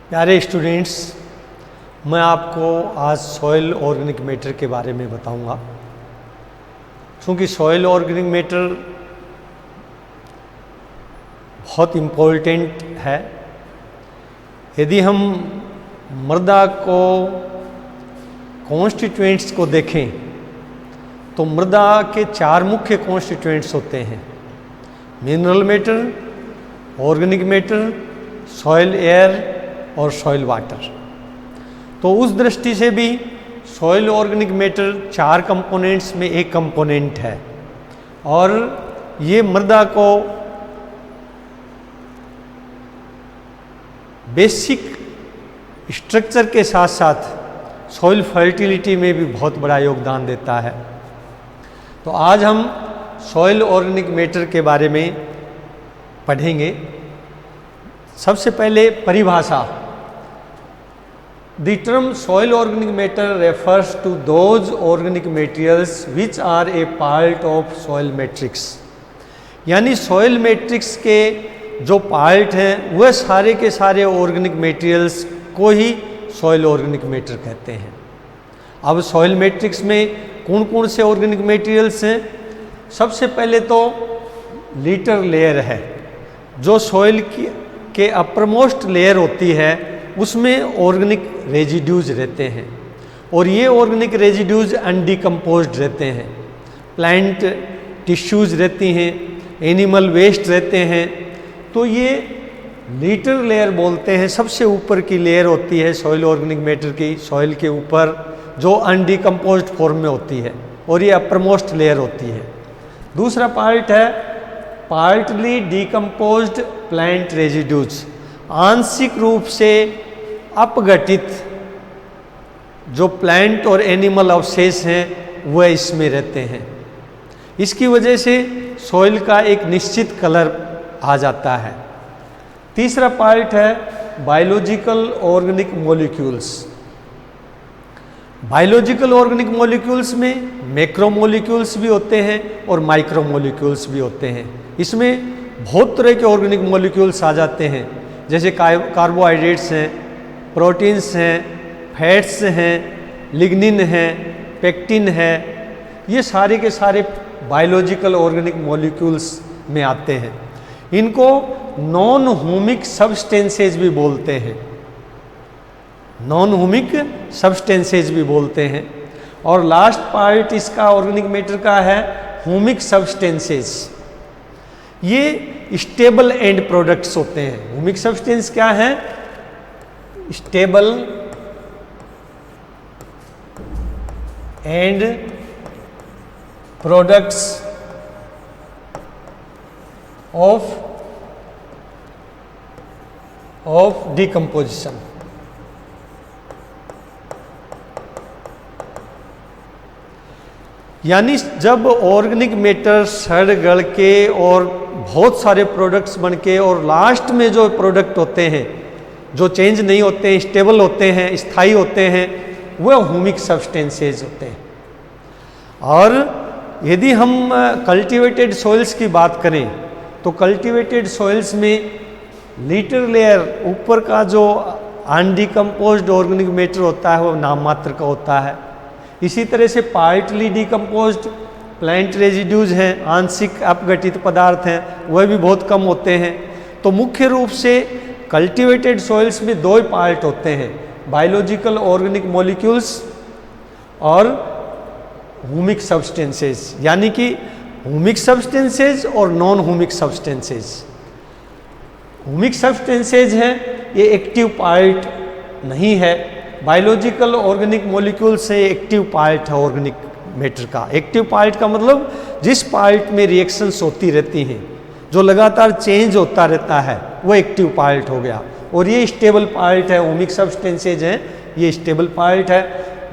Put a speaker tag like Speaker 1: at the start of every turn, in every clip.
Speaker 1: प्यारे स्टूडेंट्स, मैं आपको आज सॉइल ऑर्गेनिक मैटर के बारे में बताऊंगा। क्योंकि सॉइल ऑर्गेनिक मैटर बहुत इम्पोर्टेंट है। यदि हम मृदा को कॉन्स्टिट्यूएंट्स को देखें तो मृदा के चार मुख्य कॉन्स्टिट्यूएंट्स होते हैं: mineral matter, organic matter, soil air और सॉइल वाटर। तो उस दृष्टि से भी सॉइल ऑर्गेनिक मैटर चार कंपोनेंट्स में एक कंपोनेंट है और ये मृदा को बेसिक स्ट्रक्चर के साथ साथ सॉइल फर्टिलिटी में भी बहुत बड़ा योगदान देता है। तो आज हम सॉइल ऑर्गेनिक मैटर के बारे में पढ़ेंगे। सबसे पहले परिभाषा। The term soil organic matter refers to those organic materials which are a part of soil matrix। यानी soil matrix के जो पार्ट हैं वह सारे के सारे ऑर्गेनिक मटेरियल्स को ही सॉइल ऑर्गेनिक मैटर कहते हैं। अब सॉइल मैट्रिक्स में कौन कौन से ऑर्गेनिक मटेरियल्स हैं? सबसे पहले तो लीटर लेयर है, जो सॉइल के अपरमोस्ट लेयर होती है, उसमें ऑर्गेनिक रेजिड्यूज रहते हैं और ये ऑर्गेनिक रेजिड्यूज अनडिकम्पोज्ड रहते हैं। प्लांट टिश्यूज रहती हैं, एनिमल वेस्ट रहते हैं। तो ये लीटर लेयर बोलते हैं। सबसे ऊपर की लेयर होती है सॉइल ऑर्गेनिक मैटर की, सॉइल के ऊपर, जो अनडिकम्पोज्ड फॉर्म में होती है और ये अपरमोस्ट लेयर होती है। दूसरा पार्ट है पार्टली डिकम्पोज्ड प्लांट रेजिड्यूज। आंशिक रूप से अपघटित जो प्लांट और एनिमल अवशेष हैं वह इसमें रहते हैं। इसकी वजह से सॉइल का एक निश्चित कलर आ जाता है। तीसरा पार्ट है biological organic molecules. Biological organic molecules में मैक्रो मॉलिक्यूल्स भी होते हैं और माइक्रो मॉलिक्यूल्स भी होते हैं। इसमें बहुत तरह के ऑर्गेनिक मॉलिक्यूल्स आ जाते हैं, जैसे कार्बोहाइड्रेट्स हैं, प्रोटीन्स हैं, फैट्स हैं, लिग्निन है, पेक्टिन है। ये सारे के सारे बायोलॉजिकल ऑर्गेनिक मॉलिक्यूल्स में आते हैं। इनको नॉन ह्यूमिक सब्सटेंसेज भी बोलते हैं, नॉन ह्यूमिक सब्सटेंसेज भी बोलते हैं। और लास्ट पार्ट इसका ऑर्गेनिक मैटर का है ह्यूमिक सब्सटेंसेज। ये स्टेबल एंड प्रोडक्ट्स होते हैं। ह्यूमिक सब्सटेंस क्या है? Stable and products of decomposition. यानी जब ऑर्गेनिक मैटर सड़ गल के और बहुत सारे प्रोडक्ट्स बन के और लास्ट में जो प्रोडक्ट होते हैं जो चेंज नहीं होते हैं, स्टेबल होते हैं, स्थायी होते हैं, वह ह्यूमिक सब्सटेंसेज होते हैं। और यदि हम कल्टीवेटेड सॉइल्स की बात करें तो कल्टीवेटेड सॉइल्स में लीटर लेयर ऊपर का जो अनडिकम्पोज्ड ऑर्गेनिक मैटर होता है वो नाम मात्र का होता है। इसी तरह से पार्टली डिकम्पोज्ड प्लांट रेजिड्यूज हैं, आंशिक अपघटित पदार्थ हैं, वह भी बहुत कम होते हैं। तो मुख्य रूप से कल्टीवेटेड सॉइल्स में दो ही पार्ट होते हैं: बायोलॉजिकल ऑर्गेनिक मॉलिक्यूल्स और ह्यूमिक सब्सटेंसेज। यानी कि ह्यूमिक सब्सटेंसेज और non humic substances. Humic substances हैं, ये एक्टिव पार्ट नहीं है। बायोलॉजिकल ऑर्गेनिक मॉलिक्यूल से एक्टिव पार्ट है ऑर्गेनिक मैटर का। एक्टिव पार्ट का मतलब जिस पार्ट में रिएक्शंस होती रहती हैं, जो लगातार चेंज होता रहता है, वो एक्टिव पार्ट हो गया। और ये स्टेबल पार्ट है, ह्यूमिक सब्सटेंसेज हैं, ये स्टेबल पार्ट है।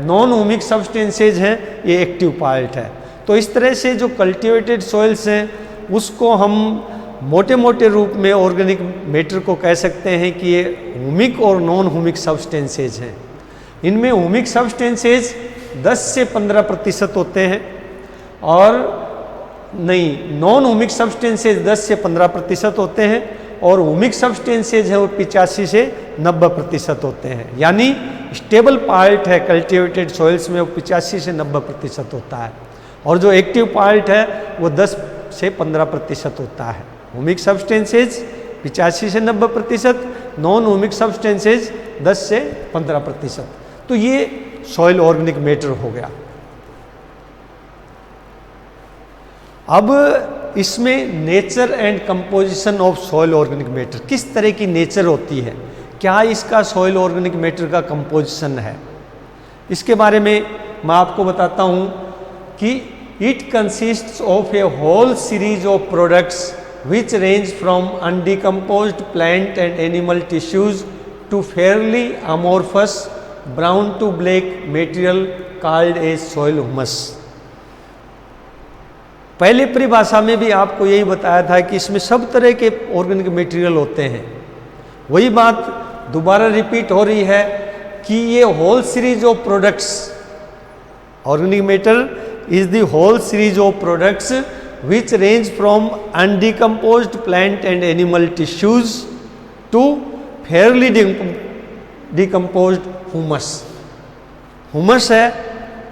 Speaker 1: नॉन ह्यूमिक सब्सटेंसेज हैं, ये एक्टिव पार्ट है। तो इस तरह से जो कल्टीवेटेड सॉइल्स हैं उसको हम मोटे मोटे रूप में ऑर्गेनिक मैटर को कह सकते हैं कि ये ह्यूमिक और नॉन ह्यूमिक सब्सटेंसेज हैं। इनमें ह्यूमिक सब्सटेंसेज 10 से 15% होते हैं और नहीं, नॉन ह्यूमिक सब्सटेंसेज 10 से 15% होते हैं और ह्यूमिक सब्सटेंसेज है वो 85 से 90% होते हैं, यानी स्टेबल पार्ट है कल्टिवेटेड सॉइल्स में वो 85 से 90% होता है, और जो एक्टिव पार्ट है वो 10 से 15% होता है। ह्यूमिक सब्सटेंसेज 85 से 90%, नॉन ह्यूमिक सब्सटेंसेज 10 से 15%। तो ये सॉइल ऑर्गेनिक मैटर हो गया। अब इसमें nature and composition of soil organic matter, किस तरह की नेचर होती है, क्या इसका सॉइल ऑर्गेनिक मैटर का कंपोजिशन है, इसके बारे में मैं आपको बताता हूँ कि it consists of a whole series of products which range from undecomposed plant and animal tissues to fairly amorphous brown to black material called as soil humus। पहले परिभाषा में भी आपको यही बताया था कि इसमें सब तरह के ऑर्गेनिक मटेरियल होते हैं। वही बात दोबारा रिपीट हो रही है कि ये whole series of products, organic matter is the whole series of products which range from undecomposed plant and animal tissues to fairly decomposed humus। humus है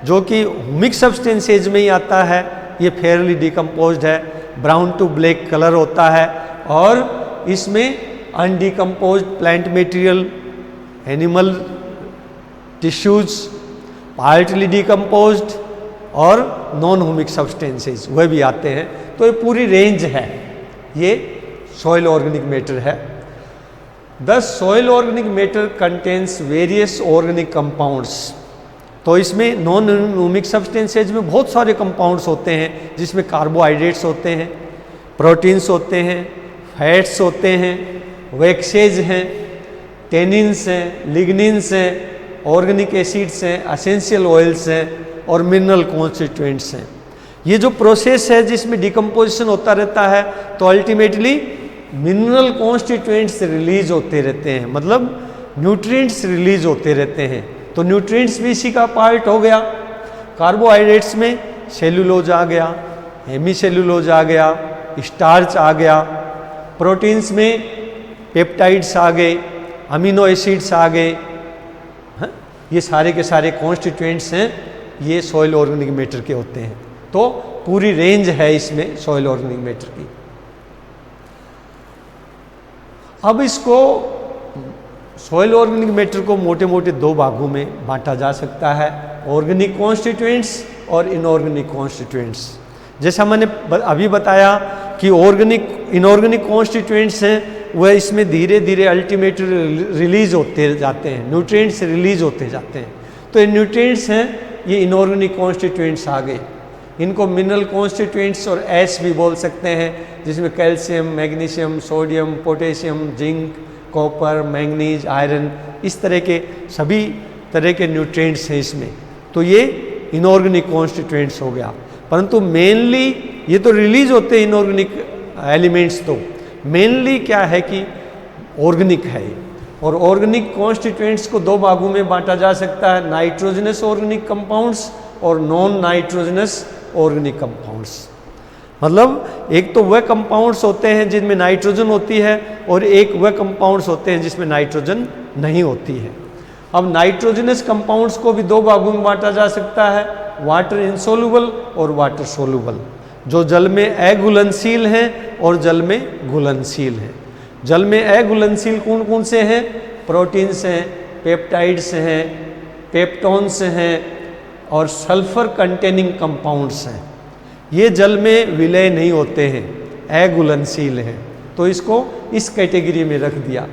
Speaker 1: जो कि ह्यूमिक सब्सटेंसेज में ही आता है, ये फेयरली डिकम्पोज्ड है, ब्राउन टू ब्लैक कलर होता है, और इसमें undecomposed plant material, animal tissues, partly decomposed और नॉन ह्यूमिक सब्सटेंसेस वह भी आते हैं। तो ये पूरी रेंज है, ये सॉइल ऑर्गेनिक मैटर है। The soil organic matter contains various organic compounds. तो इसमें नॉन ह्यूमिक सब्सटेंसेज में बहुत सारे कंपाउंड्स होते हैं, जिसमें कार्बोहाइड्रेट्स होते हैं, प्रोटीन्स होते हैं, फैट्स होते हैं, वैक्सेज हैं, टेनिन्स हैं, लिग्निन्स हैं, ऑर्गेनिक एसिड्स हैं, एसेंशियल ऑयल्स हैं और मिनरल कॉन्स्टिट्यूएंट्स हैं। ये जो प्रोसेस है जिसमें डिकम्पोजिशन होता रहता है, तो अल्टीमेटली मिनरल कॉन्स्टिट्यूएंट्स रिलीज होते रहते हैं, मतलब न्यूट्रिएंट्स रिलीज होते रहते हैं। तो न्यूट्रिएंट्स भी इसी का पार्ट हो गया। कार्बोहाइड्रेट्स में सेलुलोज आ गया, हेमी सेलुलोज आ गया, स्टार्च आ गया, प्रोटीन्स में पेप्टाइड्स आ गए, अमीनो एसिड्स आ गए, ये सारे के सारे कॉन्स्टिट्यूएंट्स हैं, ये सॉइल ऑर्गेनिक मैटर के होते हैं। तो पूरी रेंज है इसमें सॉइल ऑर्गेनिक मैटर की। अब इसको सॉइल ऑर्गेनिक मैटर को मोटे मोटे दो भागों में बांटा जा सकता है, ऑर्गेनिक कॉन्स्टिट्यूएंट्स और इनऑर्गेनिक कॉन्स्टिट्यूएंट्स। जैसा मैंने अभी बताया कि इनऑर्गेनिक कॉन्स्टिट्यूएंट्स हैं, वह इसमें धीरे धीरे अल्टीमेटली रिलीज होते जाते हैं, न्यूट्रिएंट्स रिलीज होते जाते हैं। तो ये न्यूट्रिएंट्स हैं, ये इनऑर्गेनिक कॉन्स्टिट्यूएंट्स आ गए। इनको मिनरल कॉन्स्टिट्यूएंट्स और एस भी बोल सकते हैं, जिसमें calcium, magnesium, sodium, potassium, zinc, copper, manganese, iron, इस तरह के सभी तरह के न्यूट्रिएंट्स हैं इसमें। तो ये इनऑर्गेनिक कॉन्स्टिट्यूएंट्स हो गया। परंतु मेनली ये तो रिलीज होते हैं इनऑर्गेनिक एलिमेंट्स, तो मेनली क्या है कि ऑर्गेनिक है। और ऑर्गेनिक कॉन्स्टिट्यूएंट्स को दो भागों में बांटा जा सकता है, नाइट्रोजनस ऑर्गेनिक कंपाउंड्स और नॉन नाइट्रोजनस ऑर्गेनिक कंपाउंड्स। मतलब एक तो वह कंपाउंड्स होते हैं जिनमें नाइट्रोजन होती है, और एक वह कंपाउंड्स होते हैं जिसमें नाइट्रोजन नहीं होती है। अब नाइट्रोजनस कंपाउंड्स को भी दो भागों में बांटा जा सकता है, वाटर इनसोल्यूबल और वाटर सोल्यूबल, जो जल में अघुलनशील हैं और जल में घुलनशील हैं। जल में अघुलनशील कौन कौन से हैं? प्रोटीन्स हैं, पेप्टाइड्स हैं, पेप्टोन्स हैं और सल्फर कंटेनिंग कंपाउंड्स हैं। ये जल में विलय नहीं होते हैं, अघुलनशील हैं, तो इसको इस कैटेगरी में रख दिया।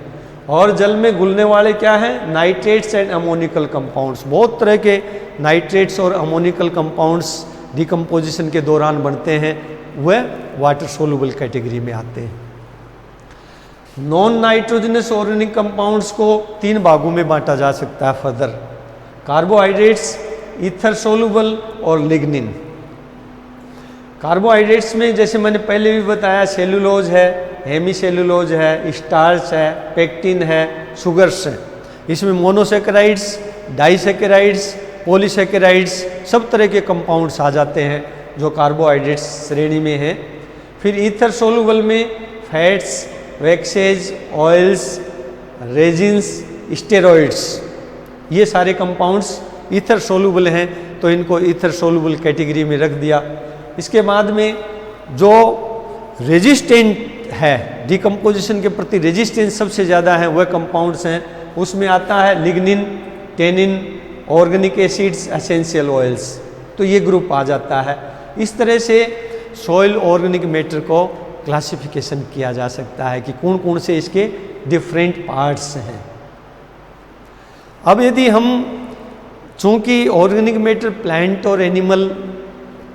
Speaker 1: और जल में घुलने वाले क्या हैं? Nitrates and ammoniacal compounds. बहुत तरह के नाइट्रेट्स और अमोनिकल कंपाउंड्स डिकम्पोजिशन के दौरान बनते हैं, वह वाटर सोल्यूबल कैटेगरी में आते हैं। नॉन नाइट्रोजनस ऑर्गेनिक कंपाउंड्स को तीन भागों में बांटा जा सकता है फर्दर, कार्बोहाइड्रेट्स, ईथर सोल्यूबल और लिग्निन। कार्बोहाइड्रेट्स में जैसे मैंने पहले भी बताया, सेलुलोज है, हेमी सेलुलोज है, स्टार्च है, पेक्टिन है, शुगर्स है। इसमें मोनोसेकेराइड्स, डाइसेकेराइड्स, पॉलीसेकेराइड्स, सब तरह के कंपाउंड्स आ जाते हैं जो कार्बोहाइड्रेट्स श्रेणी में हैं। फिर ईथर सोल्यूबल में फैट्स, वैक्सेज, ऑयल्स रेजिन्स, स्टेरॉइड्स, ये सारे कंपाउंड्स ईथर सोलुबल हैं, तो इनको ईथर सोलुबल कैटेगरी में रख दिया। इसके बाद में जो रेजिस्टेंट है, डिकम्पोजिशन के प्रति रेजिस्टेंस सबसे ज़्यादा है, वह कंपाउंड्स हैं। उसमें आता है lignin, tannin, organic acids, essential oils, तो ये ग्रुप आ जाता है। इस तरह से सॉइल ऑर्गेनिक मैटर को क्लासिफिकेशन किया जा सकता है कि कौन कौन से इसके डिफरेंट पार्ट्स हैं। अब यदि हम, चूँकि ऑर्गेनिक मैटर प्लांट और एनिमल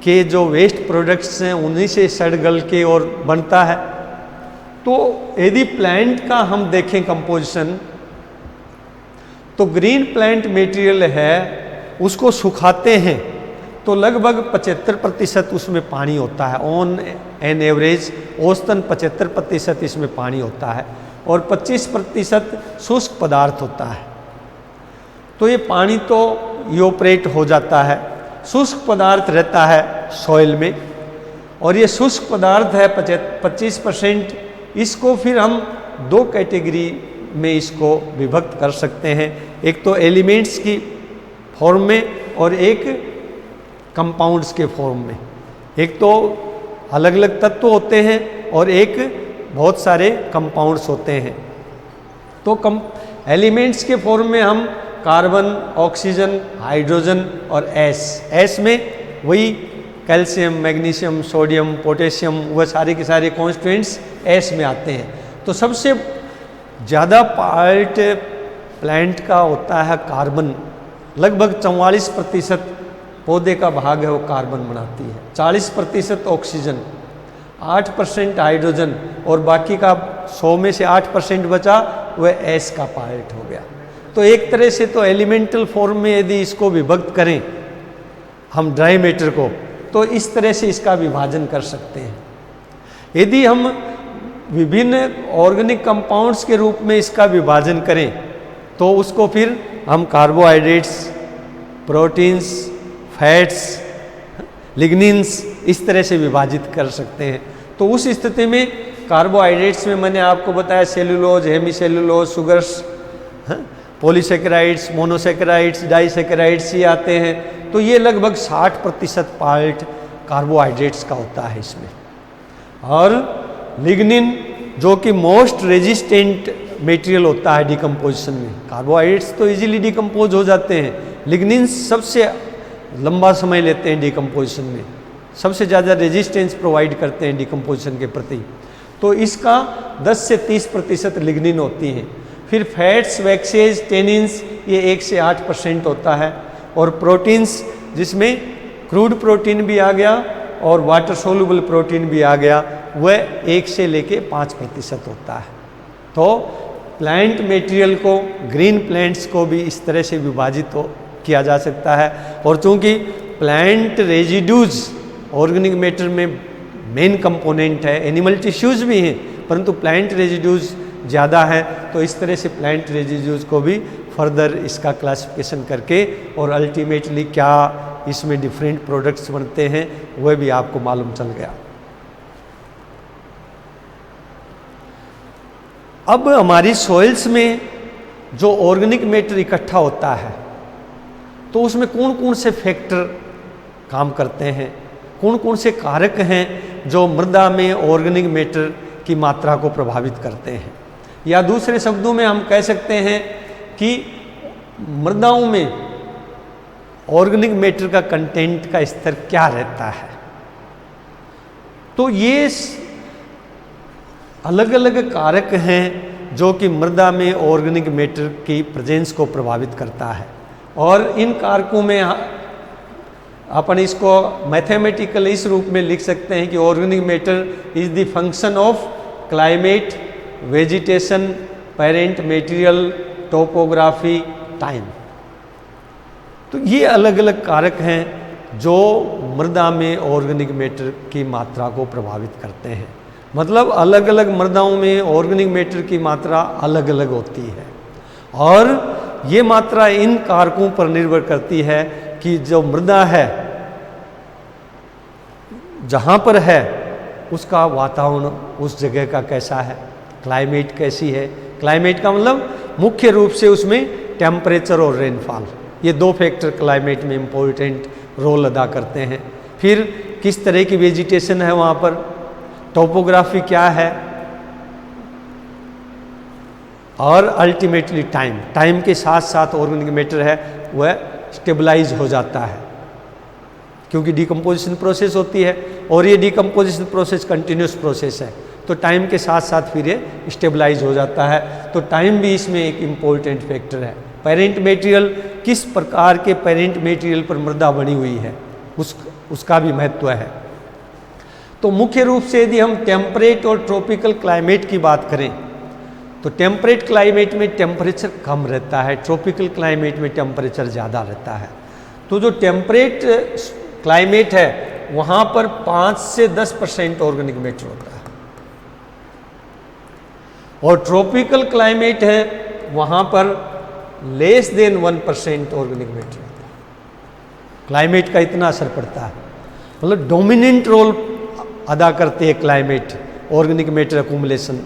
Speaker 1: के जो वेस्ट प्रोडक्ट्स हैं उन्हीं से सड़ गल के और बनता है, तो यदि प्लांट का हम देखें कंपोजिशन, तो ग्रीन प्लांट मटेरियल है, उसको सुखाते हैं तो लगभग 75% उसमें पानी होता है। ऑन एन एवरेज औसतन 75% इसमें पानी होता है और 25% शुष्क पदार्थ होता है। तो ये पानी तो इवोपरेट हो जाता है, शुष्क पदार्थ रहता है सॉइल में, और ये शुष्क पदार्थ है 25%। इसको फिर हम दो कैटेगरी में इसको विभक्त कर सकते हैं, एक तो एलिमेंट्स की फॉर्म में और एक कंपाउंड्स के फॉर्म में। एक तो अलग अलग तत्व होते हैं और एक बहुत सारे कंपाउंड्स होते हैं। तो एलिमेंट्स के फॉर्म में हम कार्बन, ऑक्सीजन, हाइड्रोजन और एस में वही कैल्शियम, मैग्नीशियम, सोडियम, पोटेशियम, वह सारे के सारे कॉन्स्टिट्यूएंट्स एस में आते हैं। तो सबसे ज़्यादा पार्ट प्लांट का होता है कार्बन, लगभग 44% पौधे का भाग है वो कार्बन बनाती है, 40% ऑक्सीजन, 8% हाइड्रोजन और बाकी का 100 में से 8% बचा वह एस का पार्ट हो गया। तो एक तरह से तो एलिमेंटल फॉर्म में यदि इसको विभक्त करें हम ड्राई मैटर को, तो इस तरह से इसका विभाजन कर सकते हैं। यदि हम विभिन्न ऑर्गेनिक कंपाउंड्स के रूप में इसका विभाजन करें तो उसको फिर हम कार्बोहाइड्रेट्स, प्रोटीन्स, फैट्स, लिग्निन्स इस तरह से विभाजित कर सकते हैं। तो उस स्थिति में कार्बोहाइड्रेट्स में मैंने आपको बताया cellulose, hemicellulose, sugars, polysaccharides, monosaccharides, disaccharides ये आते हैं। तो ये लगभग 60% पार्ट कार्बोहाइड्रेट्स का होता है इसमें। और लिग्निन जो कि मोस्ट रेजिस्टेंट मटेरियल होता है डिकम्पोजिशन में, कार्बोहाइड्रेट्स तो इजीली डिकम्पोज हो जाते हैं, लिग्निन सबसे लंबा समय लेते हैं डिकम्पोजिशन में, सबसे ज़्यादा रेजिस्टेंस प्रोवाइड करते हैं डिकम्पोजिशन के प्रति। तो इसका 10 से 30% लिग्निन होती हैं। फिर फैट्स, वैक्सेज, टेनिन्स ये 1 से 8% होता है। और प्रोटीन्स जिसमें क्रूड प्रोटीन भी आ गया और वाटर सोल्यूबल प्रोटीन भी आ गया, वह 1 से लेके 5% होता है। तो प्लांट मटेरियल को, ग्रीन प्लांट्स को भी इस तरह से विभाजित किया जा सकता है। और चूँकि प्लांट रेजिड्यूज ऑर्गेनिक मैटर में मेन कंपोनेंट है, एनिमल टिश्यूज भी हैं परंतु प्लांट रेजिड्यूज ज़्यादा है, तो इस तरह से प्लांट रेजिड्यूज को भी फर्दर इसका क्लासिफिकेशन करके और अल्टीमेटली क्या इसमें डिफरेंट प्रोडक्ट्स बनते हैं वह भी आपको मालूम चल गया। अब हमारी सॉइल्स में जो ऑर्गेनिक मैटर इकट्ठा होता है तो उसमें कौन कौन से फैक्टर काम करते हैं, कौन कौन से कारक हैं जो मृदा में ऑर्गेनिक मैटर की मात्रा को प्रभावित करते हैं। या दूसरे शब्दों में हम कह सकते हैं कि मृदाओं में ऑर्गेनिक मैटर का कंटेंट का स्तर क्या रहता है। तो ये अलग अलग कारक हैं जो कि मृदा में ऑर्गेनिक मैटर की प्रेजेंस को प्रभावित करता है। और इन कारकों में अपन इसको मैथमेटिकल इस रूप में लिख सकते हैं कि organic matter is the function of climate, vegetation, parent material, topography, time. तो ये अलग अलग कारक हैं जो मृदा में ऑर्गेनिक मैटर की मात्रा को प्रभावित करते हैं। मतलब अलग अलग मृदाओं में ऑर्गेनिक मैटर की मात्रा अलग अलग होती है और ये मात्रा इन कारकों पर निर्भर करती है कि जो मृदा है जहाँ पर है उसका वातावरण उस जगह का कैसा है, क्लाइमेट कैसी है, क्लाइमेट का मतलब मुख्य रूप से उसमें टेम्परेचर और रेनफॉल, ये दो फैक्टर क्लाइमेट में इम्पोर्टेंट रोल अदा करते हैं। फिर किस तरह की वेजिटेशन है वहाँ पर, टोपोग्राफी क्या है, और अल्टीमेटली टाइम के साथ साथ ऑर्गेनिक मैटर है वह स्टेबलाइज हो जाता है, क्योंकि डिकम्पोजिशन प्रोसेस होती है और ये डिकम्पोजिशन प्रोसेस कंटिन्यूस प्रोसेस है, तो टाइम के साथ साथ फिर ये स्टेबलाइज हो जाता है। तो टाइम भी इसमें एक इम्पोर्टेंट फैक्टर है। पेरेंट मटेरियल, किस प्रकार के पेरेंट मटेरियल पर मृदा बनी हुई है उसका भी महत्व है। तो मुख्य रूप से यदि हम टेम्परेट और ट्रॉपिकल क्लाइमेट की बात करें तो टेम्परेट क्लाइमेट में टेम्परेचर कम रहता है, ट्रॉपिकल क्लाइमेट में टेम्परेचर ज़्यादा रहता है। तो जो टेम्परेट क्लाइमेट है वहाँ पर 5 से 10% ऑर्गेनिक मैटर होता है, और ट्रॉपिकल क्लाइमेट है वहाँ पर लेस देन 1% ऑर्गेनिक मैटर होता है। क्लाइमेट का इतना असर पड़ता है, मतलब डोमिनेंट रोल अदा करते हैं क्लाइमेट ऑर्गेनिक मैटर अक्यूमुलेशन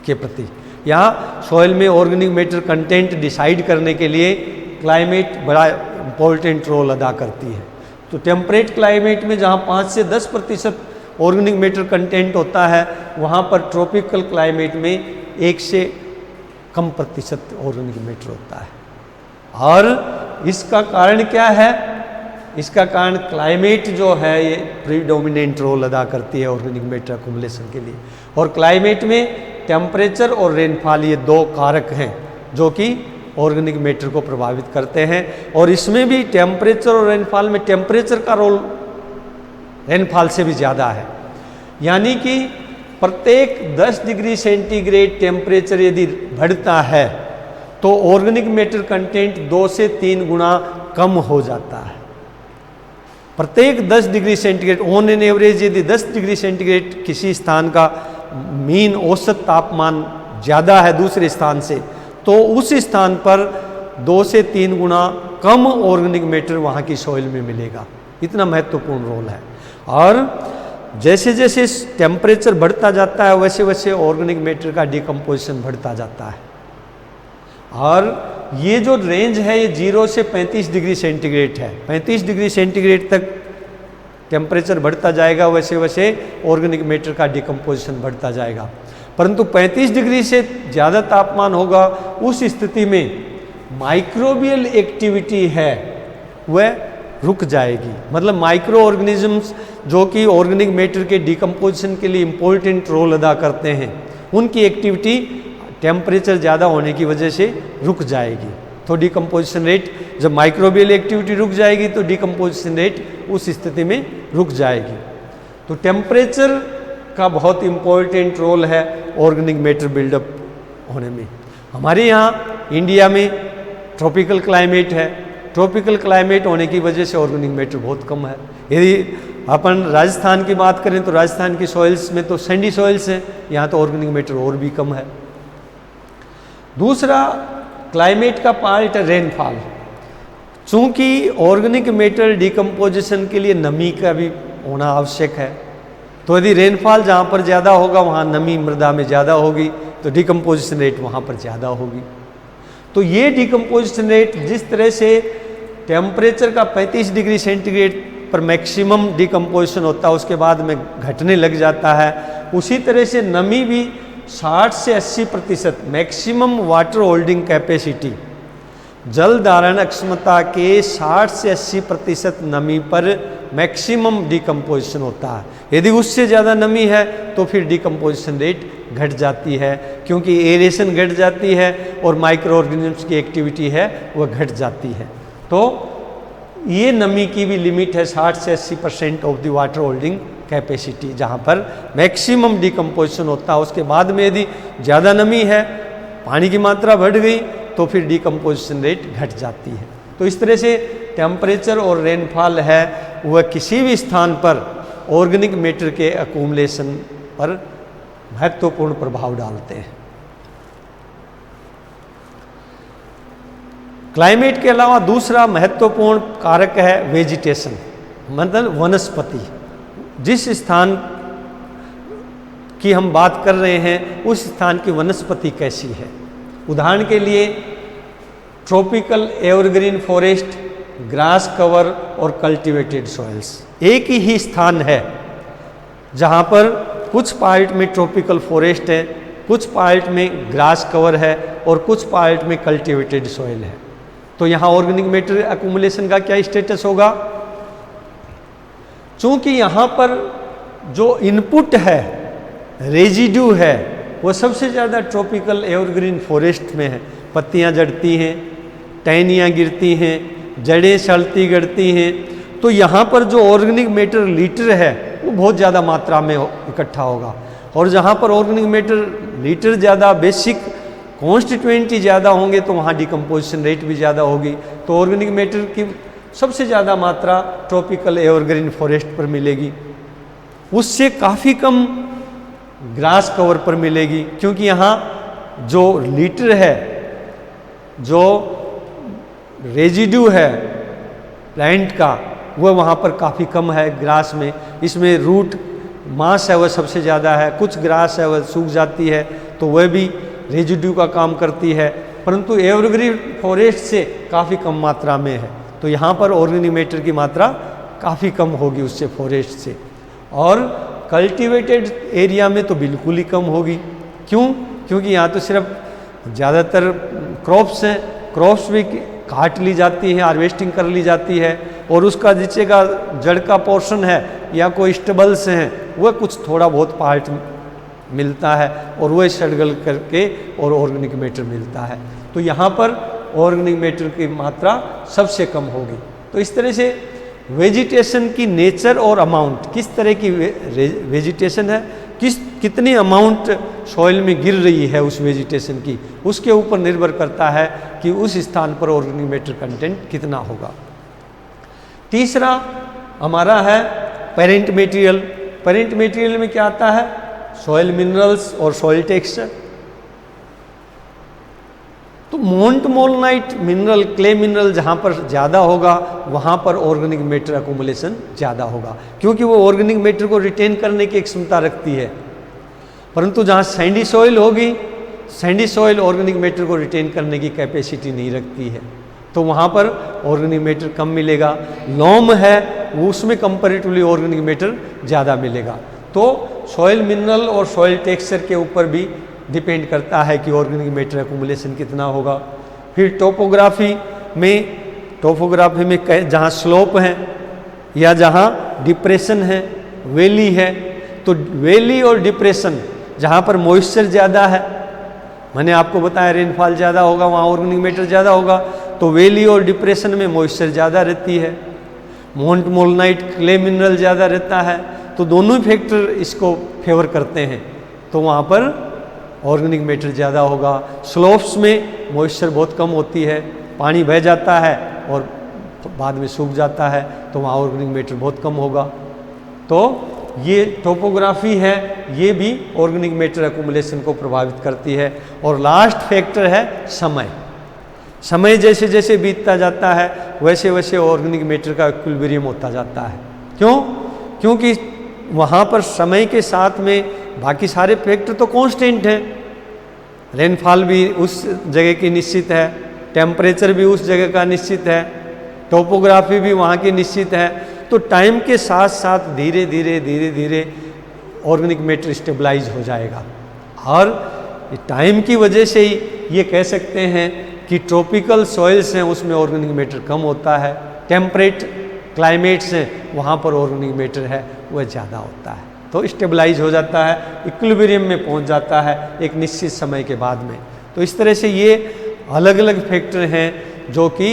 Speaker 1: के प्रति। यहाँ सॉइल में ऑर्गेनिक मैटर कंटेंट डिसाइड करने के लिए क्लाइमेट बड़ा इम्पोर्टेंट रोल अदा करती है। तो टेम्परेट क्लाइमेट में जहाँ 5 से 10% ऑर्गेनिक मैटर कंटेंट होता है, वहाँ पर ट्रॉपिकल क्लाइमेट में 1 से कम प्रतिशत ऑर्गेनिक मैटर होता है। और इसका कारण क्या है? इसका कारण क्लाइमेट जो है ये प्रीडोमिनेंट रोल अदा करती है ऑर्गेनिक मैटर अक्यूमुलेशन के लिए। और क्लाइमेट में टेम्परेचर और रेनफॉल ये दो कारक हैं जो कि ऑर्गेनिक मैटर को प्रभावित करते हैं। और इसमें भी टेम्परेचर और रेनफॉल में टेम्परेचर का रोल रेनफॉल से भी ज़्यादा है, यानी कि प्रत्येक 10 डिग्री सेंटीग्रेड टेम्परेचर यदि बढ़ता है तो ऑर्गेनिक मैटर कंटेंट 2 से 3 गुना कम हो जाता है। प्रत्येक 10 degree centigrade on an average यदि 10 डिग्री सेंटीग्रेड किसी स्थान का मीन औसत तापमान ज़्यादा है दूसरे स्थान से, तो उस स्थान पर 2 से 3 गुना कम ऑर्गेनिक मैटर वहाँ की सॉइल में मिलेगा। इतना महत्वपूर्ण रोल है। और जैसे जैसे टेम्परेचर बढ़ता जाता है वैसे वैसे ऑर्गेनिक मैटर का डिकम्पोजिशन बढ़ता जाता है। और ये जो रेंज है ये 0 से 35 डिग्री सेंटीग्रेड है। 35 डिग्री सेंटीग्रेड तक टेम्परेचर बढ़ता जाएगा, वैसे वैसे ऑर्गेनिक मैटर का डिकम्पोजिशन बढ़ता जाएगा। परंतु 35 डिग्री से ज़्यादा तापमान होगा, उस स्थिति में माइक्रोबियल एक्टिविटी है वह रुक जाएगी। मतलब माइक्रो ऑर्गेनिजम्स जो कि ऑर्गेनिक मैटर के डिकम्पोजिशन के लिए इम्पोर्टेंट रोल अदा करते हैं, उनकी एक्टिविटी टेम्परेचर ज़्यादा होने की वजह से रुक जाएगी। तो डिकम्पोजिशन रेट, जब माइक्रोबियल एक्टिविटी रुक जाएगी तो डिकम्पोजिशन रेट उस स्थिति में रुक जाएगी। तो टेम्परेचर का बहुत इम्पोर्टेंट रोल है ऑर्गेनिक मैटर बिल्डअप होने में। हमारे यहाँ इंडिया में ट्रॉपिकल क्लाइमेट है। ट्रॉपिकल क्लाइमेट होने की वजह से ऑर्गेनिक मैटर बहुत कम है। यदि अपन राजस्थान की बात करें तो राजस्थान की सॉइल्स में तो सैंडी सॉइल्स हैं, यहाँ तो ऑर्गेनिक मैटर और भी कम है। दूसरा क्लाइमेट का पार्ट है रेनफॉल। चूँकि ऑर्गेनिक मैटर डिकम्पोजिशन के लिए नमी का भी होना आवश्यक है, तो यदि रेनफॉल जहाँ पर ज़्यादा होगा वहाँ नमी मृदा में ज़्यादा होगी, तो डिकम्पोजिशन रेट वहाँ पर ज़्यादा होगी। तो ये डिकम्पोजिशन रेट जिस तरह से टेम्परेचर का 35 डिग्री सेंटीग्रेड पर मैक्सिमम डिकम्पोजिशन होता है उसके बाद में घटने लग जाता है, उसी तरह से नमी भी 60 से 80% मैक्सिमम वाटर होल्डिंग कैपेसिटी, जल धारण क्षमता के 60 से 80% नमी पर मैक्सिमम डिकम्पोजिशन होता है। यदि उससे ज़्यादा नमी है तो फिर डिकम्पोजिशन रेट घट जाती है, क्योंकि एरेशन घट जाती है और माइक्रो ऑर्गेनिजम्स की एक्टिविटी है वह घट जाती है। तो ये नमी की भी लिमिट है 60 से 80% of the water holding capacity, जहाँ पर मैक्सिमम डिकम्पोजिशन होता है। उसके बाद में यदि ज़्यादा नमी है, पानी की मात्रा बढ़ गई, तो फिर डिकम्पोजिशन रेट घट जाती है। तो इस तरह से टेम्परेचर और रेनफॉल है वह किसी भी स्थान पर ऑर्गेनिक मैटर के अक्यूमुलेशन पर महत्वपूर्ण प्रभाव डालते हैं। क्लाइमेट के अलावा दूसरा महत्वपूर्ण कारक है वेजिटेशन, मतलब वनस्पति। जिस स्थान की हम बात कर रहे हैं उस स्थान की वनस्पति कैसी है। उदाहरण के लिए tropical evergreen forest, grass cover और कल्टीवेटेड सॉइल्स। एक ही स्थान है जहाँ पर कुछ पार्ट में ट्रॉपिकल फॉरेस्ट है, कुछ पार्ट में ग्रास कवर है और कुछ पार्ट में कल्टीवेटेड सॉइल है। तो यहाँ ऑर्गेनिक मैटर एक्युमुलेशन का क्या स्टेटस होगा? चूंकि यहाँ पर जो इनपुट है, रेजिड्यू है, वो सबसे ज़्यादा ट्रॉपिकल एवरग्रीन फॉरेस्ट में है। पत्तियाँ जड़ती हैं, टहनियाँ गिरती हैं, जड़ें सड़ती गिरती हैं, तो यहाँ पर जो ऑर्गेनिक मैटर लीटर है वो बहुत ज़्यादा मात्रा में इकट्ठा होगा। और जहाँ पर ऑर्गेनिक मैटर लीटर ज़्यादा, बेसिक कॉन्स्टिट्यूएंट ज़्यादा होंगे तो वहाँ डिकम्पोजिशन रेट भी ज़्यादा होगी। तो ऑर्गेनिक मैटर की सबसे ज़्यादा मात्रा ट्रॉपिकल एवरग्रीन फॉरेस्ट पर मिलेगी, उससे काफ़ी कम ग्रास कवर पर मिलेगी, क्योंकि यहाँ जो लीटर है, जो रेजिड्यू है प्लांट का, वह वहाँ पर काफ़ी कम है ग्रास में। इसमें रूट मास है वह सबसे ज़्यादा है, कुछ ग्रास है वह सूख जाती है तो वह भी रेजिड्यू का काम करती है, परंतु एवरग्रीन फॉरेस्ट से काफ़ी कम मात्रा में है। तो यहाँ पर ऑर्गेनिक मैटर की मात्रा काफ़ी कम होगी उससे, फॉरेस्ट से। और कल्टीवेटेड एरिया में तो बिल्कुल ही कम होगी। क्यों? क्योंकि यहाँ तो सिर्फ ज़्यादातर क्रॉप्स हैं, क्रॉप्स भी काट ली जाती है, हार्वेस्टिंग कर ली जाती है, और उसका नीचे का जड़ का पोर्शन है या कोई स्टेबल्स हैं, वह कुछ थोड़ा बहुत पार्ट मिलता है और वह सड़गल करके और ऑर्गेनिक मैटर मिलता है। तो यहाँ पर ऑर्गेनिक मैटर की मात्रा सबसे कम होगी। तो इस तरह से वेजिटेशन की नेचर और अमाउंट, किस तरह की वेजिटेशन है, कितनी अमाउंट सॉइल में गिर रही है उस वेजिटेशन की, उसके ऊपर निर्भर करता है कि उस स्थान पर ऑर्गेनिक मैटर कंटेंट कितना होगा। तीसरा हमारा है पेरेंट मटेरियल। पेरेंट मटेरियल में क्या आता है? सॉइल मिनरल्स और सॉइल टेक्सचर। तो मोन्टमोलनाइट मिनरल, क्ले मिनरल जहाँ पर ज़्यादा होगा वहाँ पर ऑर्गेनिक मैटर अकोमुलेशन ज़्यादा होगा, क्योंकि वो ऑर्गेनिक मैटर को रिटेन करने की एक क्षमता रखती है। परंतु जहाँ सैंडी सॉइल होगी, सैंडी सॉइल ऑर्गेनिक मैटर को रिटेन करने की कैपेसिटी नहीं रखती है, तो वहाँ पर ऑर्गेनिक मैटर कम मिलेगा। लॉम है उसमें कंपैरेटिवली ऑर्गेनिक मैटर ज़्यादा मिलेगा। तो सॉइल मिनरल और सॉइल टेक्सचर के ऊपर भी डिपेंड करता है कि ऑर्गेनिक मैटर एक्युमुलेशन कितना होगा। फिर टोपोग्राफी में जहाँ स्लोप है या जहाँ डिप्रेशन है, वैली है, तो वैली और डिप्रेशन जहाँ पर मॉइस्चर ज़्यादा है, मैंने आपको बताया रेनफॉल ज़्यादा होगा वहाँ ऑर्गेनिक मैटर ज़्यादा होगा, तो वैली और डिप्रेशन में मॉइस्चर ज़्यादा रहती है। मोन्टमोलनाइट क्ले मिनरल ज़्यादा रहता है, तो दोनों फैक्टर इसको फेवर करते हैं, तो वहाँ पर ऑर्गेनिक मैटर ज़्यादा होगा। स्लोप्स में मॉइस्चर बहुत कम होती है, पानी बह जाता है और बाद में सूख जाता है, तो वहाँ ऑर्गेनिक मैटर बहुत कम होगा। तो ये टोपोग्राफी है, ये भी ऑर्गेनिक मैटर एक्युमुलेशन को प्रभावित करती है। और लास्ट फैक्टर है समय। समय जैसे जैसे बीतता जाता है वैसे वैसे ऑर्गेनिक मैटर का इक्विलिब्रियम होता जाता है। क्यों? क्योंकि वहाँ पर समय के साथ में बाकी सारे फैक्टर तो कांस्टेंट हैं। रेनफॉल भी उस जगह की निश्चित है, टेम्परेचर भी उस जगह का निश्चित है, टोपोग्राफी भी वहाँ की निश्चित है। तो टाइम के साथ साथ धीरे धीरे ऑर्गेनिक मैटर स्टेबलाइज हो जाएगा। और टाइम की वजह से ही ये कह सकते हैं कि ट्रॉपिकल सॉइल्स हैं उसमें ऑर्गेनिक मैटर कम होता है, टेम्परेट क्लाइमेट्स हैं वहाँ पर ऑर्गेनिक मैटर है वह ज़्यादा होता है। तो स्टेबलाइज हो जाता है, इक्विलिब्रियम में पहुँच जाता है एक निश्चित समय के बाद में। तो इस तरह से ये अलग अलग फैक्टर हैं जो कि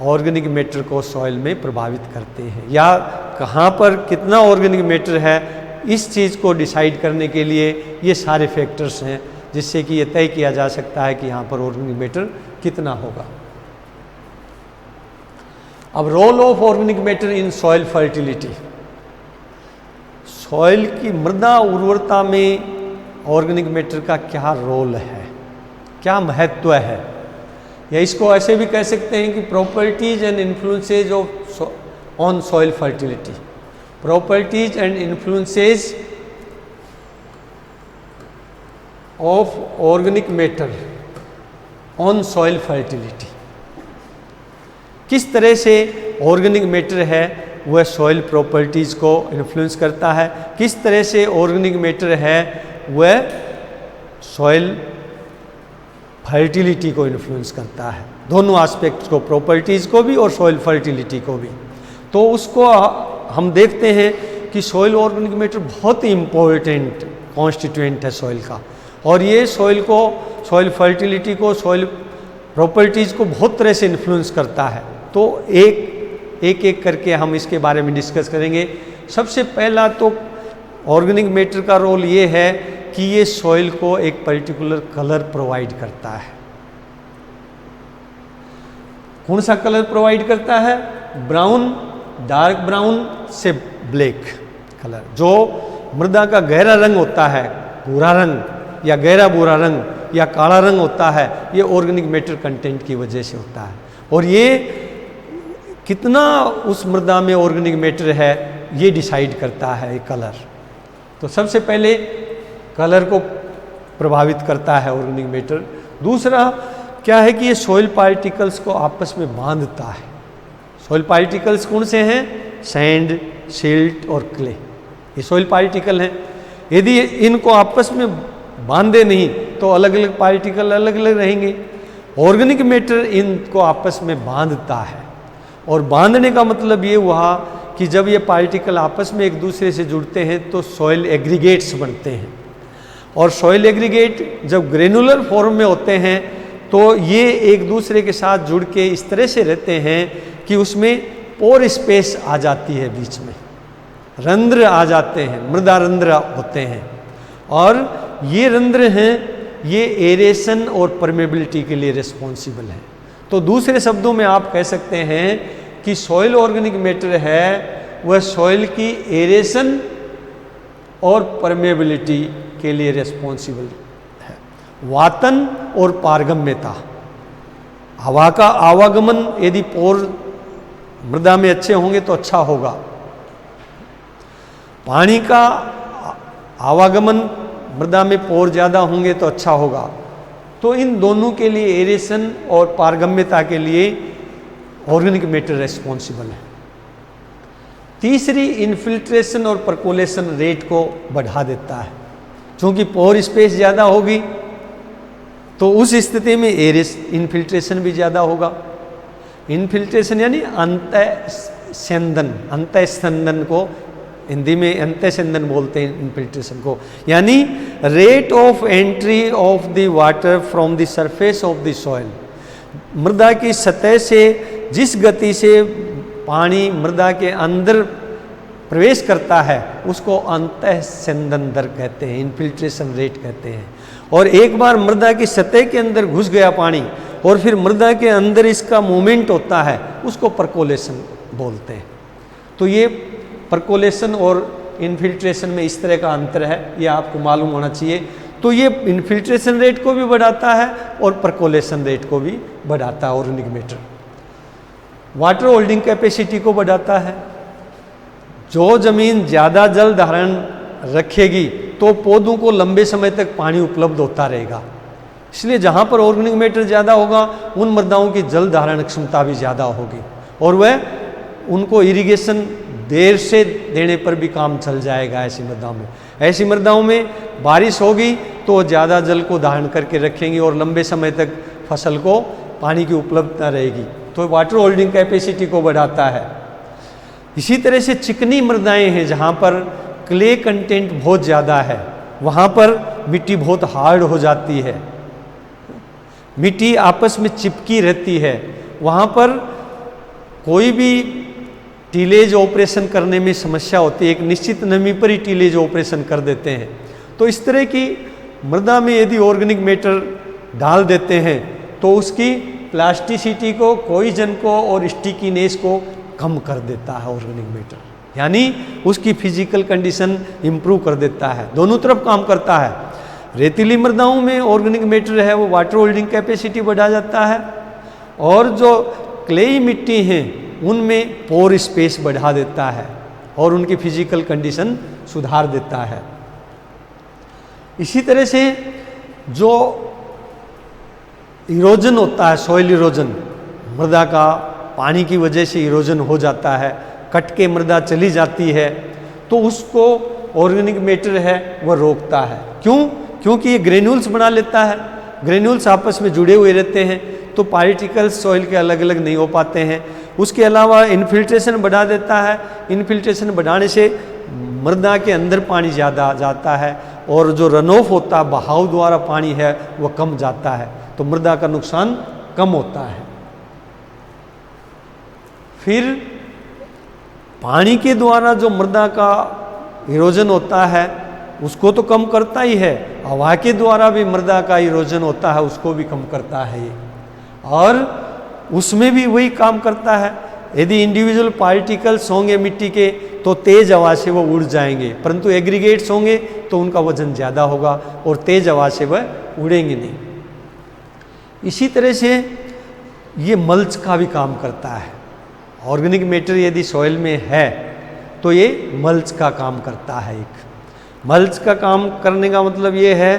Speaker 1: ऑर्गेनिक मैटर को सॉइल में प्रभावित करते हैं, या कहाँ पर कितना ऑर्गेनिक मैटर है इस चीज़ को डिसाइड करने के लिए ये सारे फैक्टर्स हैं, जिससे कि ये तय किया जा सकता है कि यहाँ पर ऑर्गेनिक मैटर कितना होगा। अब role of organic matter in soil fertility. Soil की मृदा उर्वरता में ऑर्गेनिक मैटर का क्या रोल है, क्या महत्व है, या इसको ऐसे भी कह सकते हैं कि properties and influences on soil fertility. Properties and influences of organic matter on soil fertility. किस तरह से ऑर्गेनिक मैटर है वह सॉइल प्रॉपर्टीज़ को इन्फ्लुएंस करता है, किस तरह से ऑर्गेनिक मैटर है वह सॉइल फर्टिलिटी को इन्फ्लुएंस करता है, दोनों एस्पेक्ट्स को, प्रॉपर्टीज़ को भी और सॉइल फर्टिलिटी को भी। तो उसको हम देखते हैं कि सॉइल ऑर्गेनिक मैटर बहुत ही इम्पोर्टेंट कॉन्स्टिट्यूएंट है सॉइल का, और ये सॉइल को, सॉइल फर्टिलिटी को, सॉइल प्रॉपर्टीज़ को बहुत तरह से इन्फ्लुएंस करता है। तो एक करके हम इसके बारे में डिस्कस करेंगे। सबसे पहला तो ऑर्गेनिक मैटर का रोल ये है कि ये सॉइल को एक पर्टिकुलर कलर प्रोवाइड करता है। कौन सा कलर प्रोवाइड करता है? ब्राउन, डार्क ब्राउन से ब्लैक कलर। जो मृदा का गहरा रंग होता है, भूरा रंग या गहरा भूरा रंग या काला रंग होता है, ये ऑर्गेनिक मैटर कंटेंट की वजह से होता है। और ये कितना उस मृदा में ऑर्गेनिक मैटर है ये डिसाइड करता है ये कलर। तो सबसे पहले कलर को प्रभावित करता है ऑर्गेनिक मैटर। दूसरा क्या है कि ये सॉइल पार्टिकल्स को आपस में बांधता है। सॉइल पार्टिकल्स कौन से हैं? सैंड, सिल्ट और क्ले, ये सॉइल पार्टिकल हैं। यदि इनको आपस में बांधे नहीं तो अलग अलग पार्टिकल अलग अलग रहेंगे। ऑर्गेनिक मैटर इनको आपस में बांधता है, और बांधने का मतलब ये हुआ कि जब ये पार्टिकल आपस में एक दूसरे से जुड़ते हैं तो सॉइल एग्रीगेट्स बनते हैं, और सॉइल एग्रीगेट जब ग्रेनुलर फॉर्म में होते हैं तो ये एक दूसरे के साथ जुड़ के इस तरह से रहते हैं कि उसमें पोर स्पेस आ जाती है, बीच में रंध्र आ जाते हैं, मृदा रंध्र होते हैं। और ये रंध्र हैं, ये एरेशन और परमेबिलिटी के लिए रिस्पॉन्सिबल है। तो दूसरे शब्दों में आप कह सकते हैं कि सॉइल ऑर्गेनिक मैटर है वह सॉइल की एरेशन और परमेबिलिटी के लिए रिस्पॉन्सिबल है। वातन और पारगम्यता, हवा का आवागमन यदि पोर मृदा में अच्छे होंगे तो अच्छा होगा, पानी का आवागमन मृदा में पोर ज़्यादा होंगे तो अच्छा होगा। तो इन दोनों के लिए, एरेशन और पारगम्यता के लिए ऑर्गेनिक मैटर रिस्पॉन्सिबल है। तीसरी, इन्फिल्ट्रेशन और परकोलेशन रेट को बढ़ा देता है। क्योंकि पोर स्पेस ज़्यादा होगी तो उस स्थिति में इन्फिल्ट्रेशन भी ज़्यादा होगा। इन्फिल्ट्रेशन यानी अंतःस्यंदन, अंतःस्यंदन को हिंदी में अंतःस्यंदन बोलते हैं इन्फिल्ट्रेशन को, यानी rate of entry of the water from the surface of the soil. मृदा की सतह से जिस गति से पानी मृदा के अंदर प्रवेश करता है उसको अंतःस्यंदन दर कहते हैं, इन्फिल्ट्रेशन रेट कहते हैं। और एक बार मृदा की सतह के अंदर घुस गया पानी और फिर मृदा के अंदर इसका मूवमेंट होता है, उसको परकोलेशन बोलते हैं। तो ये परकोलेशन और इन्फिल्ट्रेशन में इस तरह का अंतर है, ये आपको मालूम होना चाहिए। तो ये इन्फिल्ट्रेशन रेट को भी बढ़ाता है और परकोलेशन रेट को भी बढ़ाता है organic matter. Water holding capacity को बढ़ाता है। जो जमीन ज़्यादा जल धारण रखेगी तो पौधों को लंबे समय तक पानी उपलब्ध होता रहेगा। इसलिए जहाँ पर ऑर्गेनिक मैटर ज़्यादा होगा उन मृदाओं की जल धारण क्षमता भी ज़्यादा होगी, और वह उनको इरिगेशन देर से देने पर भी काम चल जाएगा। ऐसी मृदाओं में, ऐसी मृदाओं में बारिश होगी तो ज़्यादा जल को धारण करके रखेंगी और लंबे समय तक फसल को पानी की उपलब्धता रहेगी। तो वाटर होल्डिंग कैपेसिटी को बढ़ाता है। इसी तरह से चिकनी मृदाएं हैं जहाँ पर क्ले कंटेंट बहुत ज़्यादा है, वहाँ पर मिट्टी बहुत हार्ड हो जाती है, मिट्टी आपस में चिपकी रहती है, वहाँ पर कोई भी टीलेज ऑपरेशन करने में समस्या होती है। एक निश्चित नमी पर ही टीलेज ऑपरेशन कर देते हैं। तो इस तरह की मृदा में यदि ऑर्गेनिक मैटर डाल देते हैं तो उसकी प्लास्टिसिटी को, कोइजन को और स्टिकीनेस को कम कर देता है ऑर्गेनिक मैटर, यानी उसकी फिजिकल कंडीशन इम्प्रूव कर देता है, दोनों तरफ काम करता है। रेतीली मृदाओं में ऑर्गेनिक मैटर है वो वाटर होल्डिंग कैपेसिटी बढ़ा जाता है, और जो क्लेई मिट्टी हैं उनमें पोर स्पेस बढ़ा देता है और उनकी फिजिकल कंडीशन सुधार देता है। इसी तरह से जो इरोजन होता है, सॉइल इरोजन, मृदा का पानी की वजह से इरोजन हो जाता है, कट के मृदा चली जाती है, तो उसको ऑर्गेनिक मैटर है वह रोकता है। क्यों? क्योंकि ये ग्रेन्यूल्स बना लेता है, ग्रेन्यूल्स आपस में जुड़े हुए रहते हैं, तो पार्टिकल्स सॉइल के अलग अलग नहीं हो पाते हैं। उसके अलावा इन्फिल्ट्रेशन बढ़ा देता है, इन्फिल्ट्रेशन बढ़ाने से मृदा के अंदर पानी ज़्यादा जाता है और जो रन ऑफ होता है, बहाव द्वारा पानी है वह कम जाता है, तो मृदा का नुकसान कम होता है। फिर पानी के द्वारा जो मृदा का इरोजन होता है उसको तो कम करता ही है, हवा के द्वारा भी मृदा का इरोजन होता है उसको भी कम करता है ये, और उसमें भी वही काम करता है। यदि इंडिविजुअल पार्टिकल्स होंगे मिट्टी के तो तेज हवा से वो उड़ जाएंगे, परंतु एग्रीगेट्स होंगे तो उनका वजन ज़्यादा होगा और तेज हवा से वह उड़ेंगे नहीं। इसी तरह से ये मल्च का भी काम करता है। ऑर्गेनिक मैटर यदि सॉइल में है तो ये मल्च का काम करता है। एक मल्च का काम करने का मतलब ये है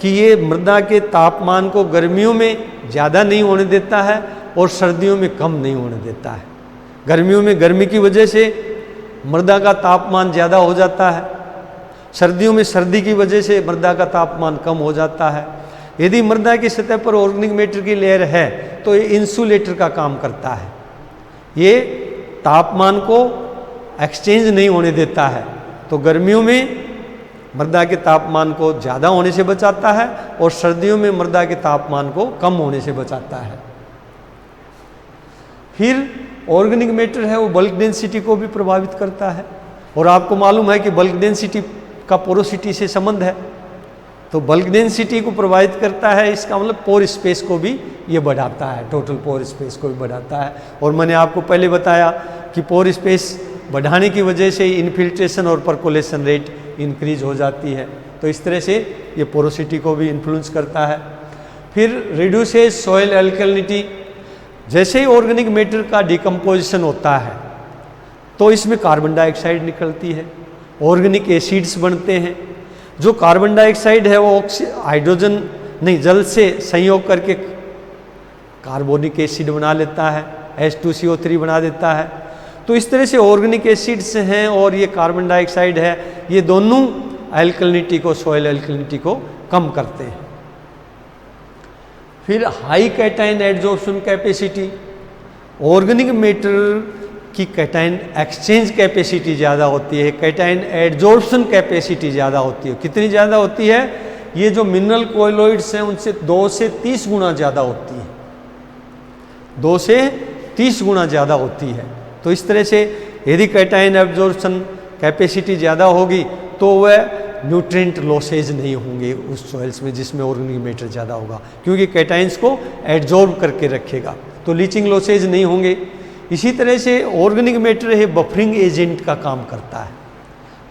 Speaker 1: कि ये मृदा के तापमान को गर्मियों में ज़्यादा नहीं होने देता है और सर्दियों में कम नहीं होने देता है। गर्मियों में गर्मी की वजह से मृदा का तापमान ज़्यादा हो जाता है, सर्दियों में सर्दी की वजह से मृदा का तापमान कम हो जाता है। यदि मृदा की सतह पर ऑर्गेनिक मैटर की लेयर है तो ये इंसुलेटर का काम करता है, ये तापमान को एक्सचेंज नहीं होने देता है, तो गर्मियों में मृदा के तापमान को ज़्यादा होने से बचाता है और सर्दियों में मृदा के तापमान को कम होने से बचाता है। फिर ऑर्गेनिक मैटर है वो बल्क डेंसिटी को भी प्रभावित करता है, और आपको मालूम है कि बल्क डेंसिटी का पोरोसिटी से संबंध है, तो बल्क डेंसिटी को प्रभावित करता है, इसका मतलब पोर स्पेस को भी ये बढ़ाता है, टोटल पोर स्पेस को भी बढ़ाता है। और मैंने आपको पहले बताया कि पोर स्पेस बढ़ाने की वजह से इन्फिल्ट्रेशन और परकोलेशन रेट इंक्रीज हो जाती है, तो इस तरह से ये पोरोसिटी को भी इन्फ्लुएंस करता है। फिर रिड्यूसेस सॉइल एल्कलिनिटी, जैसे ही ऑर्गेनिक मैटर का डिकम्पोजिशन होता है तो इसमें कार्बन डाइऑक्साइड निकलती है, ऑर्गेनिक एसिड्स बनते हैं। जो कार्बन डाइऑक्साइड है वो हाइड्रोजन नहीं जल से संयोग करके कार्बोनिक एसिड बना लेता है, H2CO3 बना देता है। तो इस तरह से ऑर्गेनिक एसिड्स हैं और ये कार्बन डाइऑक्साइड है, ये दोनों एल्कलिनिटी को, सॉइल एल्कलिनिटी को कम करते हैं। फिर high cation adsorption capacity, organic matter की कैटाइन एक्सचेंज कैपेसिटी ज़्यादा होती है, कैटाइन एडजॉर्प्शन कैपेसिटी ज़्यादा होती है। कितनी ज़्यादा होती है? ये जो मिनरल कोलोइड्स हैं उनसे 2 से 30 गुना ज़्यादा होती है, 2 से 30 गुना ज़्यादा होती है। तो इस तरह से यदि कैटाइन एब्जॉर्प्शन कैपेसिटी ज़्यादा होगी तो वह न्यूट्रिएंट लॉसेज नहीं होंगे उस सॉइल्स में जिसमें ऑर्गेनिक मैटर ज़्यादा होगा, क्योंकि कैटाइन्स को एड्जॉर्ब करके रखेगा, तो लीचिंग लॉसेज नहीं होंगे। इसी तरह से ऑर्गेनिक मैटर है बफरिंग एजेंट का काम करता है।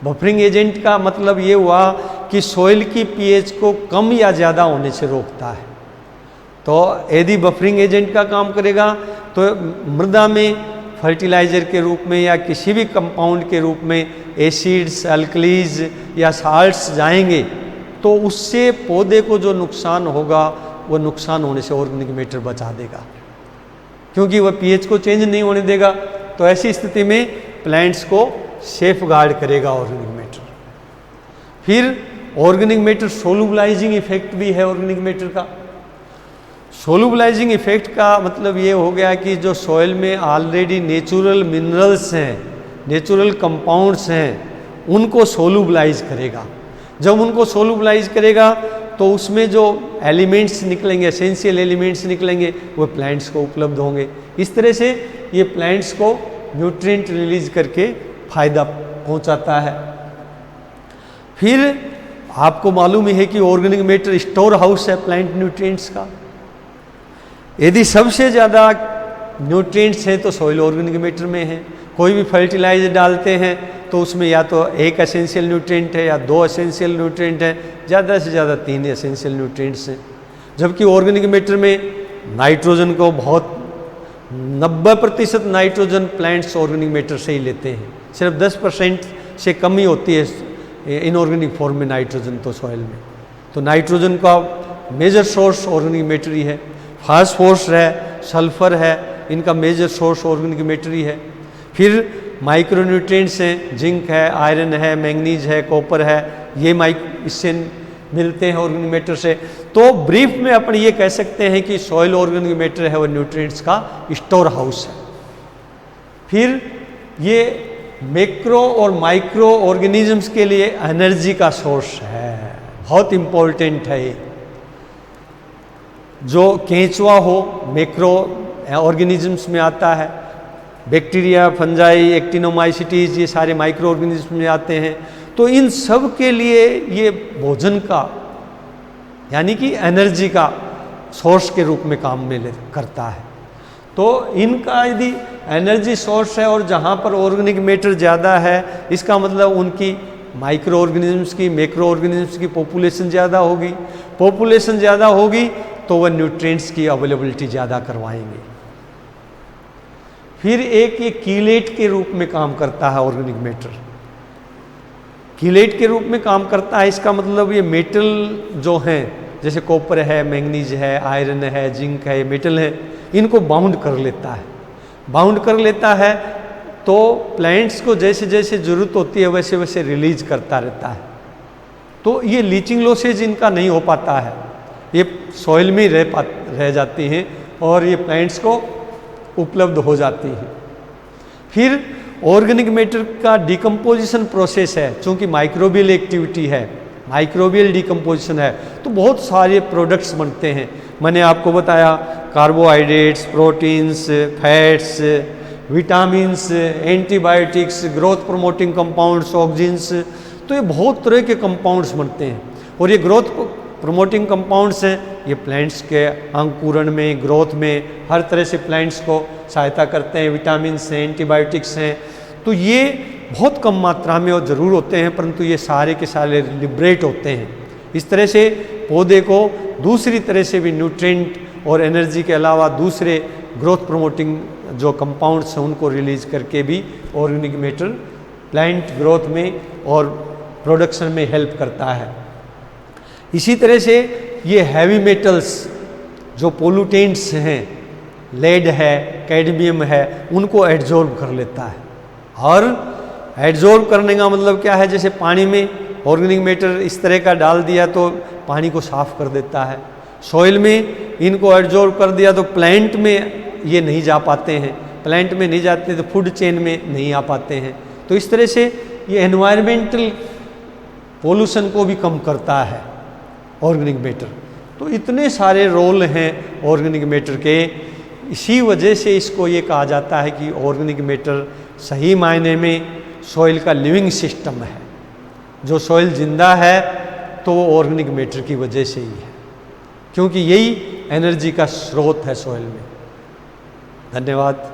Speaker 1: बफरिंग एजेंट का मतलब ये हुआ कि सॉइल की पीएच को कम या ज़्यादा होने से रोकता है। तो यदि बफरिंग एजेंट का काम करेगा तो मृदा में फर्टिलाइज़र के रूप में या किसी भी कंपाउंड के रूप में एसिड्स, अल्कलीज या साल्ट्स जाएंगे, तो उससे पौधे को जो नुकसान होगा वो नुकसान होने से ऑर्गेनिक मैटर बचा देगा, क्योंकि वह पीएच को चेंज नहीं होने देगा। तो ऐसी स्थिति में प्लांट्स को सेफ गार्ड करेगा ऑर्गेनिक मैटर। फिर ऑर्गेनिक मैटर सोलुबलाइजिंग इफेक्ट भी है ऑर्गेनिक मैटर का। सोलुबलाइजिंग इफेक्ट का मतलब ये हो गया कि जो सॉइल में ऑलरेडी नेचुरल मिनरल्स हैं, नेचुरल कंपाउंड्स हैं, उनको सोलुबलाइज करेगा। जब उनको सोलुबलाइज करेगा तो उसमें जो एलिमेंट्स निकलेंगे, एसेंशियल एलिमेंट्स निकलेंगे, वो प्लांट्स को उपलब्ध होंगे। इस तरह से ये प्लांट्स को न्यूट्रिएंट रिलीज करके फायदा पहुंचाता है। फिर आपको मालूम ही है कि ऑर्गेनिक मैटर स्टोर हाउस है प्लांट न्यूट्रिएंट्स का। यदि सबसे ज़्यादा न्यूट्रिएंट्स हैं तो सॉइल ऑर्गेनिक मैटर में है। कोई भी फर्टिलाइजर डालते हैं तो उसमें या तो एक एसेंशियल न्यूट्रिएंट है या 2 एसेंशियल न्यूट्रिएंट है, ज़्यादा से ज़्यादा 3 एसेंशियल न्यूट्रिएंट्स हैं। जबकि ऑर्गेनिक मैटर में नाइट्रोजन को बहुत 90% नाइट्रोजन प्लांट्स ऑर्गेनिक मैटर से ही लेते हैं, सिर्फ 10% से कम ही होती है इनऑर्गेनिक फॉर्म में नाइट्रोजन तो सॉइल में। तो नाइट्रोजन का मेजर सोर्स ऑर्गेनिक मैटर ही है। फास्फोरस है, सल्फर है, इनका मेजर सोर्स ऑर्गेनिक मैटर ही है। फिर माइक्रो न्यूट्रिएंट्स हैं, जिंक है, आयरन है, मैंगनीज है, कॉपर है, ये इससे मिलते हैं ऑर्गेनिक मैटर से। तो ब्रीफ में अपन ये कह सकते हैं कि सॉइल ऑर्गेनिक मैटर है और न्यूट्रिएंट्स का स्टोर हाउस है। फिर ये मैक्रो और माइक्रो ऑर्गेनिजम्स के लिए एनर्जी का सोर्स है, बहुत इम्पोर्टेंट है ये। जो केंचुआ हो मैक्रो ऑर्गेनिजम्स में आता है, बैक्टीरिया, फंजाई, एक्टिनोमाइसिटीज, ये सारे माइक्रो ऑर्गेनिज्म में आते हैं। तो इन सब के लिए ये भोजन का यानी कि एनर्जी का सोर्स के रूप में काम में करता है। तो इनका यदि एनर्जी सोर्स है और जहाँ पर ऑर्गेनिक मैटर ज़्यादा है, इसका मतलब उनकी माइक्रो ऑर्गेनिजम्स की, मैक्रो ऑर्गेनिजम्स की पॉपुलेशन ज़्यादा होगी। पॉपुलेशन ज़्यादा होगी तो वह न्यूट्रिएंट्स की अवेलेबिलिटी ज़्यादा करवाएंगे। फिर एक ये कीलेट के रूप में काम करता है ऑर्गेनिक मैटर, कीलेट के रूप में काम करता है। इसका मतलब ये मेटल जो हैं, जैसे कॉपर है, मैंगनीज है, आयरन है, जिंक है, ये मेटल है, इनको बाउंड कर लेता है। बाउंड कर लेता है तो प्लांट्स को जैसे जैसे ज़रूरत होती है वैसे वैसे रिलीज करता रहता है। तो ये लीचिंग लॉसेज इनका नहीं हो पाता है, ये सॉइल में ही रह जाती हैं और ये प्लांट्स को उपलब्ध हो जाती हैं। फिर ऑर्गेनिक मैटर का डिकम्पोजिशन प्रोसेस है, चूँकि माइक्रोबियल एक्टिविटी है, माइक्रोबियल डिकम्पोजिशन है, तो बहुत सारे प्रोडक्ट्स बनते हैं। मैंने आपको बताया carbohydrates, proteins, fats, vitamins, antibiotics, growth promoting compounds, oxygens, तो ये बहुत तरह के कंपाउंड्स बनते हैं। और ये ग्रोथ प्रमोटिंग कंपाउंड्स हैं, ये प्लांट्स के अंकुरण में, ग्रोथ में, हर तरह से प्लांट्स को सहायता करते हैं। विटामिन्स हैं, एंटीबायोटिक्स हैं, तो ये बहुत कम मात्रा में और ज़रूर होते हैं, परंतु ये सारे के सारे लिबरेट होते हैं। इस तरह से पौधे को दूसरी तरह से भी न्यूट्रिएंट और एनर्जी के अलावा दूसरे ग्रोथ प्रमोटिंग जो कंपाउंड्स हैं उनको रिलीज करके भी ऑर्गेनिक मैटर प्लांट ग्रोथ में और प्रोडक्शन में हेल्प करता है। इसी तरह से ये हैवी मेटल्स जो पोल्यूटेंट्स हैं, लेड है, कैडमियम है, उनको एड्जॉर्ब कर लेता है। और एड्जॉर्ब करने का मतलब क्या है, जैसे पानी में ऑर्गेनिक मैटर इस तरह का डाल दिया तो पानी को साफ कर देता है, सॉइल में इनको एड्जॉर्ब कर दिया तो प्लांट में ये नहीं जा पाते हैं, प्लांट में नहीं जाते तो फूड चेन में नहीं आ पाते हैं। तो इस तरह से ये एनवायरमेंटल पोल्यूशन को भी कम करता है ऑर्गेनिक मैटर। तो इतने सारे रोल हैं ऑर्गेनिक मैटर के, इसी वजह से इसको ये कहा जाता है कि ऑर्गेनिक मैटर सही मायने में सॉइल का लिविंग सिस्टम है। जो सॉइल जिंदा है तो वो ऑर्गेनिक मैटर की वजह से ही है, क्योंकि यही एनर्जी का स्रोत है सॉइल में। धन्यवाद।